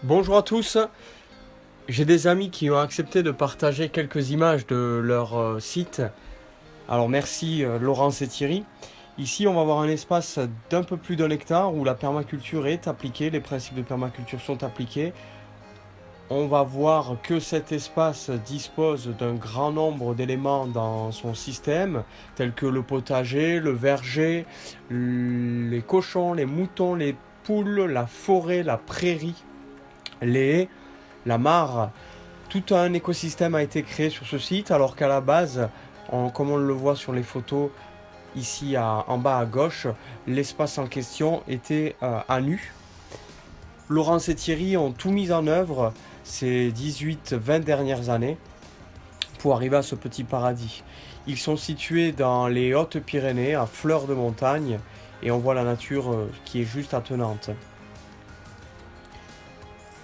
Bonjour à tous, j'ai des amis qui ont accepté de partager quelques images de leur site. Alors merci Laurence et Thierry. Ici on va voir un espace d'un peu plus d'un hectare où la permaculture est appliquée, les principes de permaculture sont appliqués. On va voir que cet espace dispose d'un grand nombre d'éléments dans son système, tels que le potager, le verger, les cochons, les moutons, les poules, la forêt, la prairie, les haies, la mare. Tout un écosystème a été créé sur ce site, alors qu'à la base, comme on le voit sur les photos ici en bas à gauche, l'espace en question était à nu. Laurence et Thierry ont tout mis en œuvre ces 18-20 dernières années pour arriver à ce petit paradis. Ils sont situés dans les Hautes-Pyrénées, à fleur de montagne, et on voit la nature qui est juste attenante.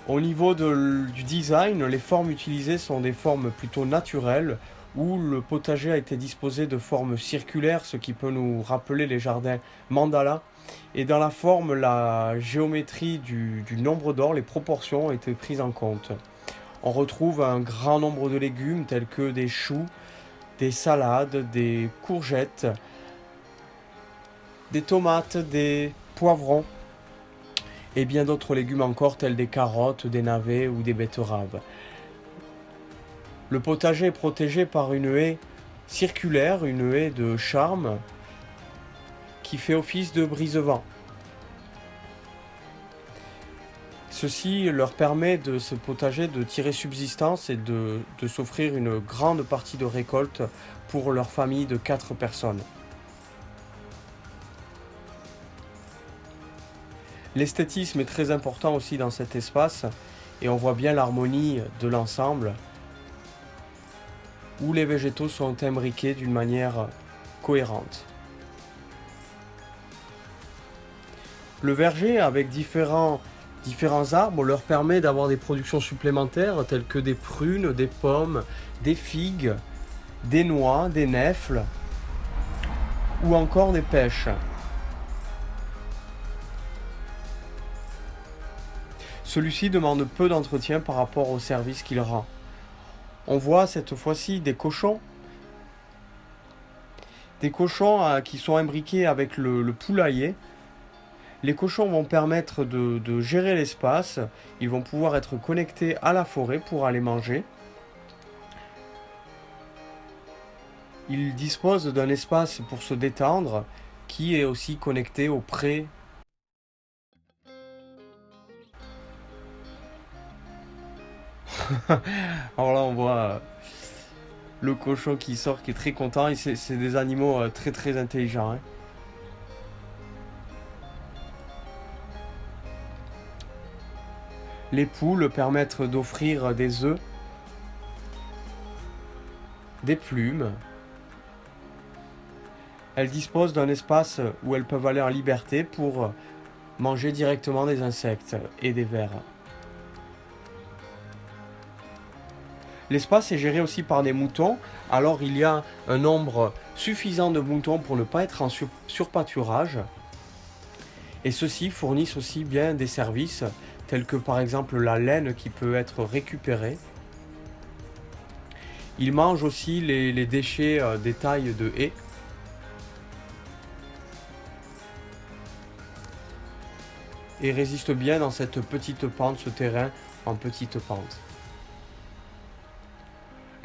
Au niveau du design, les formes utilisées sont des formes plutôt naturelles, où le potager a été disposé de forme circulaire, ce qui peut nous rappeler les jardins mandala. Et dans la forme, la géométrie du nombre d'or, les proportions ont été prises en compte. On retrouve un grand nombre de légumes tels que des choux, des salades, des courgettes, des tomates, des poivrons et bien d'autres légumes encore tels des carottes, des navets ou des betteraves. Le potager est protégé par une haie circulaire, une haie de charme qui fait office de brise-vent. Ceci leur permet de ce potager de tirer subsistance et de s'offrir une grande partie de récolte pour leur famille de 4 personnes. L'esthétisme est très important aussi dans cet espace et on voit bien l'harmonie de l'ensemble où les végétaux sont imbriqués d'une manière cohérente. Le verger avec différents arbres leur permet d'avoir des productions supplémentaires telles que des prunes, des pommes, des figues, des noix, des nèfles ou encore des pêches. Celui-ci demande peu d'entretien par rapport au service qu'il rend. On voit cette fois-ci des cochons qui sont imbriqués avec le poulailler. Les cochons vont permettre de gérer l'espace, ils vont pouvoir être connectés à la forêt pour aller manger. Ils disposent d'un espace pour se détendre qui est aussi connecté au pré. Alors là on voit le cochon qui sort, qui est très content, et c'est des animaux très très intelligents, hein. Les poules permettent d'offrir des œufs, des plumes. Elles disposent d'un espace où elles peuvent aller en liberté pour manger directement des insectes et des vers. L'espace est géré aussi par des moutons, alors il y a un nombre suffisant de moutons pour ne pas être en surpâturage. Et ceux-ci fournissent aussi bien des services tels que par exemple la laine qui peut être récupérée. Ils mangent aussi les déchets des tailles de haies. Et résistent bien dans cette petite pente, ce terrain en petite pente.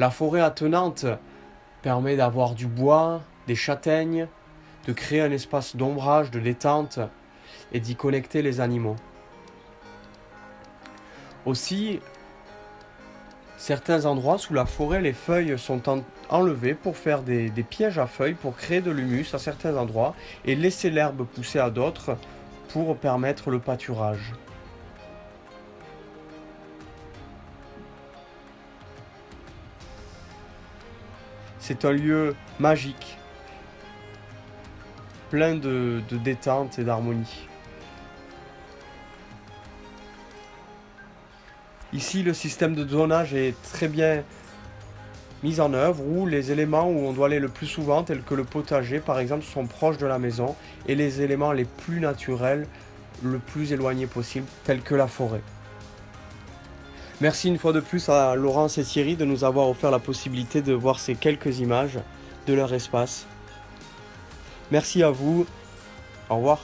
La forêt attenante permet d'avoir du bois, des châtaignes, de créer un espace d'ombrage, de détente et d'y connecter les animaux. Aussi, certains endroits sous la forêt, les feuilles sont enlevées pour faire des pièges à feuilles, pour créer de l'humus à certains endroits et laisser l'herbe pousser à d'autres pour permettre le pâturage. C'est un lieu magique, plein de détente et d'harmonie. Ici, le système de zonage est très bien mis en œuvre où les éléments où on doit aller le plus souvent, tels que le potager par exemple, sont proches de la maison et les éléments les plus naturels, le plus éloignés possible, tels que la forêt. Merci une fois de plus à Laurence et Thierry de nous avoir offert la possibilité de voir ces quelques images de leur espace. Merci à vous. Au revoir.